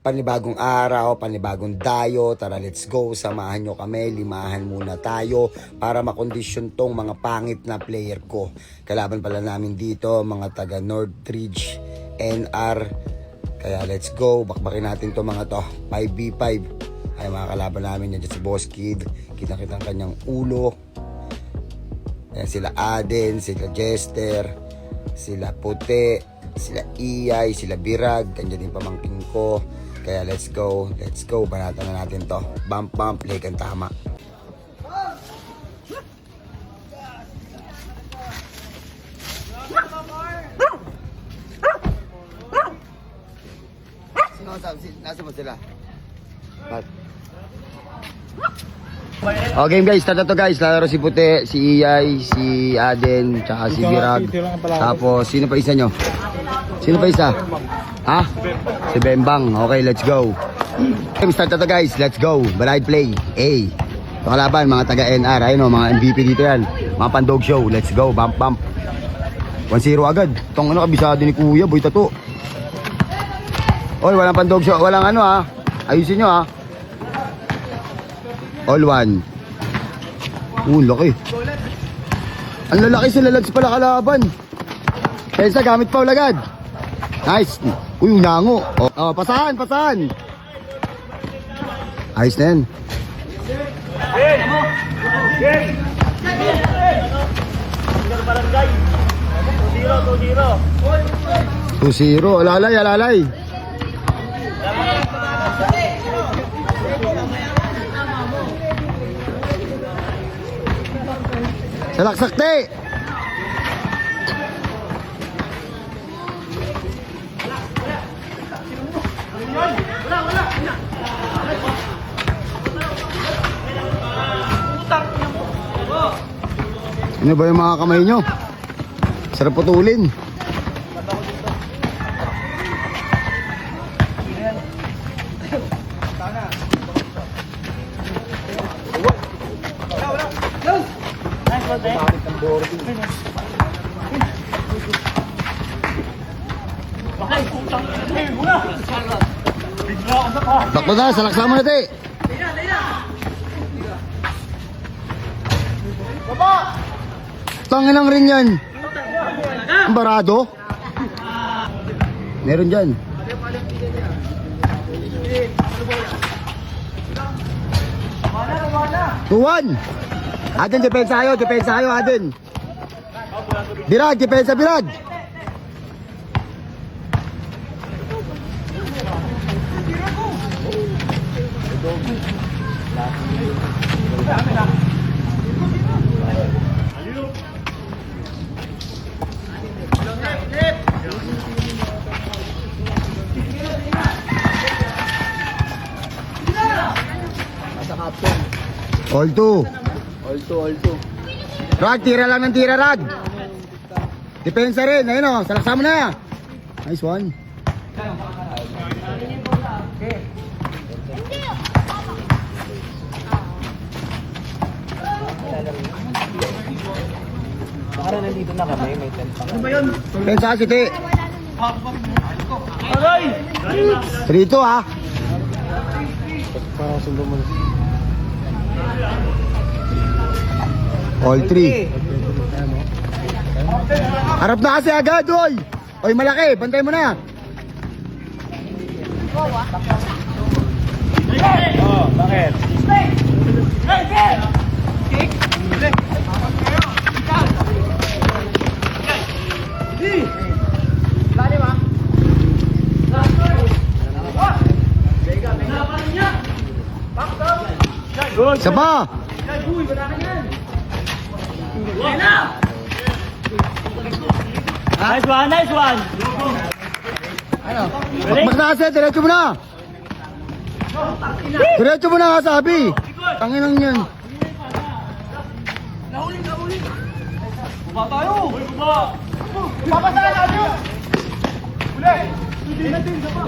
Panibagong araw, panibagong dayo. Tara, let's go. Samahan nyo kami. Limahan muna tayo para makondisyon tong mga pangit na player ko. Kalaban pala namin dito, mga taga Northridge, NR. Kaya let's go. Bakbakin natin to mga to. 5v5. Ay, mga kalaban namin yan dyan si Boss Kid. Kita-kitang kanyang ulo. Ayan, sila Aden, sila Jester, sila Puti, sila Iyay, sila Birag. Andyan din pamangkin ko. Kaya let's go, banatan na natin to. Bump, play kang tama. Nasa mo sila? Okay guys, start na to guys. Lalaro si Puti, si Iyay, si Aden, tsaka si Birag. Tapos, sino pa isa nyo? Sino pa isa? Ha? Si Bembang. Okay, let's go. Start na to guys, let's go. Balay play. A. Pakalaban, mga taga NR. Ayun o, mga MVP dito yan. Mga pandog show. Let's go, bump. 1-0 agad. Itong ano, kabisado ni Kuya, boy tato. Oy, walang pandog show. Walang ano ha. Ayusin nyo ha. All one. Laki. Ang lalaki sila lags pala kalaban. Pensa, gamit pa ulagad. Nice. Uy, nango. Oh, pasahan. Ayos na yan. 2-0. Alalay. Salaksakte. Ano ba yung mga kamay nyo? Sarap putulin. Takbo na, salaksa mo na te. Tanginang rin yan. Ang barado. Meron dyan. 2-1. Aden, depensa kayo, Aden. Birag, depensa, Birag. All two. Rag, tira lang ng tira, Rag. Depensa rin, ayun o, salaksa mo na. Nice one. Para nandito na kami, may tent pa. Ano ba yun? Depensa si Te. Aray! 3-2 ha. Para sundo mo. All three. Harap na kasi agad, oy. Oy, malaki, bantay mo na. Oh, bakit? Isa pa. Nice one! Bakbak na kasi, diretso mo na. Diretso mo na nga sabi. Tanginang yan. Nahuli! Baba tayo! Baba tayo! Uli! Hindi natin, isa pa!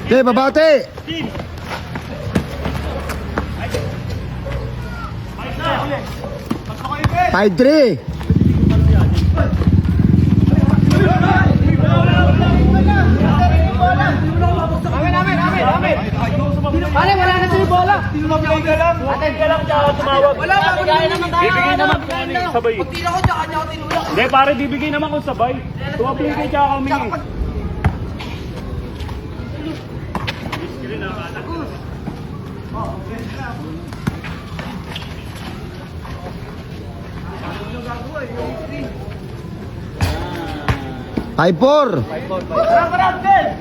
Okay, babate. 5-3. Pare, wala na sa'yo bola. Tumabigay ka lang. Atin ka lang, tsaka tumawag. Wala, bibigay naman tayo. Bibigay naman sabay. Kung tira ko, tsaka niya ako tinulak. Hindi, pare, bibigay naman kung sabay. Tumabigay tsaka kami. Five, 4. Harap, Ben!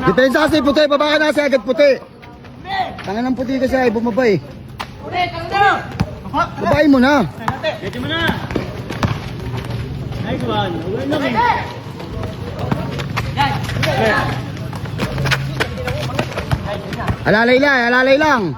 Depensa kasi puti, baba ka na kasi agad puti. Tangan ng puti kasi ay bumaba eh. Babain mo na. Medyo mo na. Nice one. Ulan lang eh. Alalay lang, alalay lang.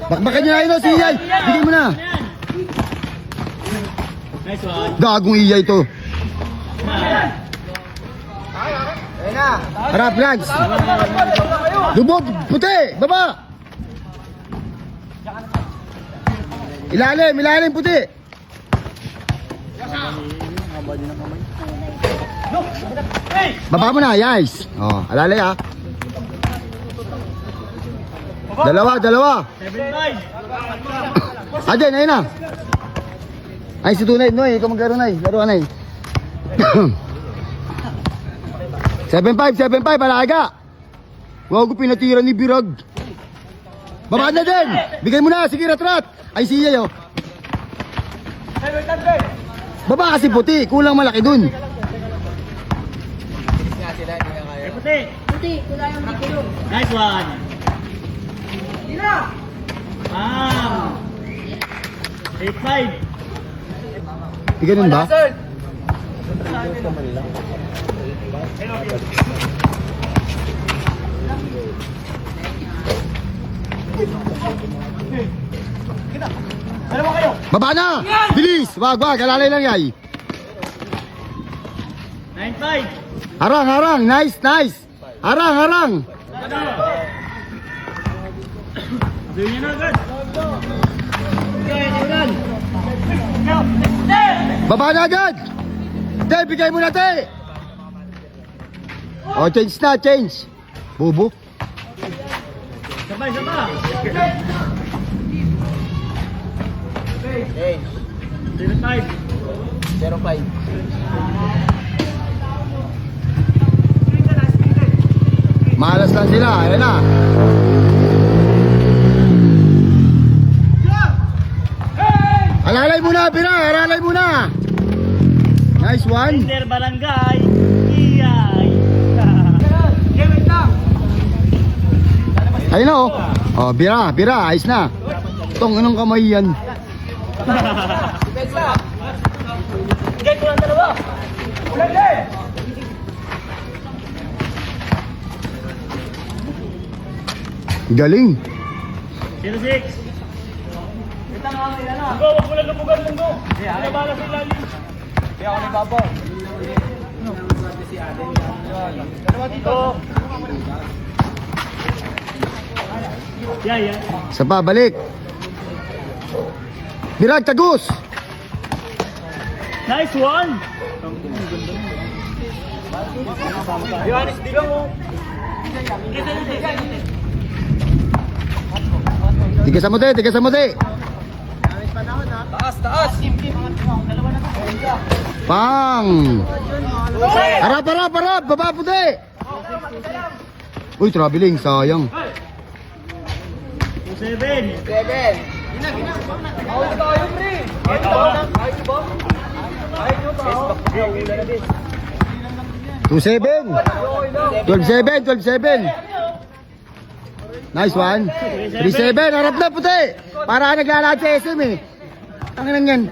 Bakbakan nyo na yun, si Iyay. Bigay mo na. Nice one. Gagong Iyay to. Harap, Lance. Lubog, puti, baba. Ilalim, ilalim, puti. Baba mo na, guys. Oh, alalay ah. Dalawa. 7-5. Ajen, ayun na. Ay, si Tunay, Noy, ikaw maglaro, Nay. Laro ka, Nay. 7-5, alaga. Wag ko pinatira ni Birag. Baba na din. Bigay mo na, sige, rat. Ay, siya, yo. Baba kasi puti, kulang malaki dun. Puti, kulang yung dito. Nice one. Ah. 8-5. Di ganun ba? Baba na! Bilis! Wag, alalay lang, yay. 9-5. Harang, nice. Harang. Doon niya na agad. Baba na agad! Te, bigay mo na, te! O, change. Bobo. Sabay. 0-5. Malas lang sila, ayan na. Alalay muna, Nice one. Kinder Barangay. Iyay. Ayun na oh. Oh, bira, ayos na. Tong, anong kamay yan? Gay ko lang dalawa. Galing. 0-6. Munggo, wag mo lang lumugan, Munggo. Pinabala sa ilalim. Hindi ako ni Babo. Dalawa dito. Yeah. Sa pabalik. Birag, tagus. Nice one. Yohanes, di lang mo. Tiga sa muti. Taas. Pang. Harap. Baba puti. Uy, traveling. Sayang. 2-7. 12-7. Nice one. 3-7. Harap na puti. Para naglalakad sa SM eh. Ang yan.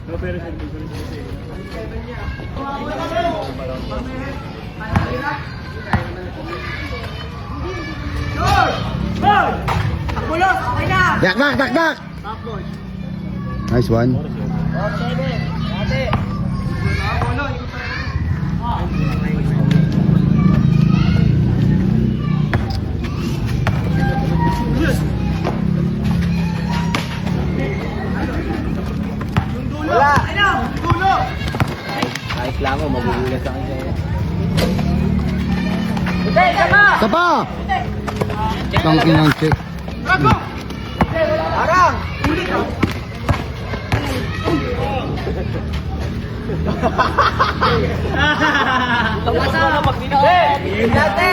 No, pero Dak, dak, dak, dak! Nice one. Wala! Ayos lang ako, magugulat sa akin sa'yo. Isa pa! Tangkin ng check. Arang! Tapos na pag dinaon. Dati!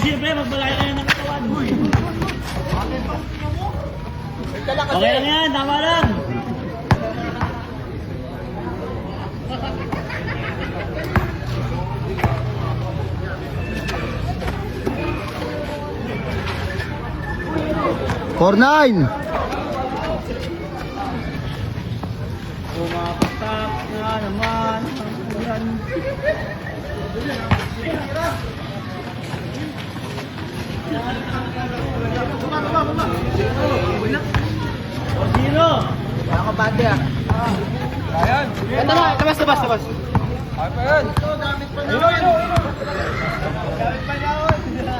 siyempre, magbalay ka na ng katawan. Okay lang yan, tama lang. For 9. Pumapatak na naman. Yan. Zero. Wala ka bate ah. Ayan. Labas.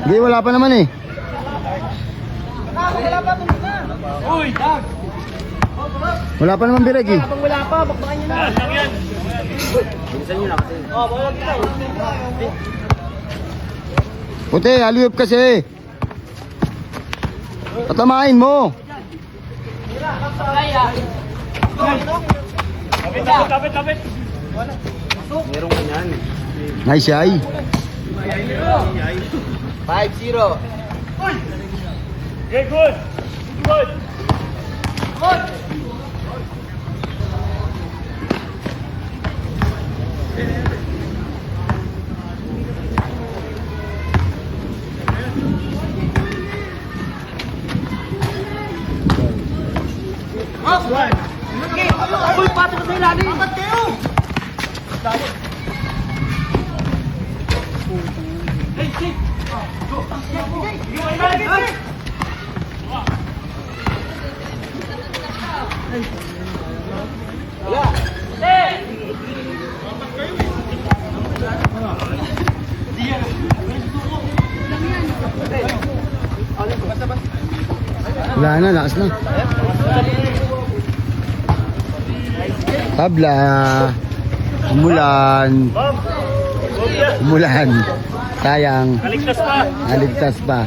Hindi, wala pa naman eh. Uy, tag. Wala pa naman bireg eh. Wala pa, bakbakan nyo na. Lang yan. Bilisan nyo na kasi. Oh, wala kita. Puti, aliyop kasi. Patamain mo. Kapit. Meron ka yan. Nice ay. 5-0. Okay, good. Uy, pato ka sa ilalim. Apat kayo. Wala na, lakas na. Tabla. Umulan. Umulan. Sayang. Naligtas pa. Naligtas pa.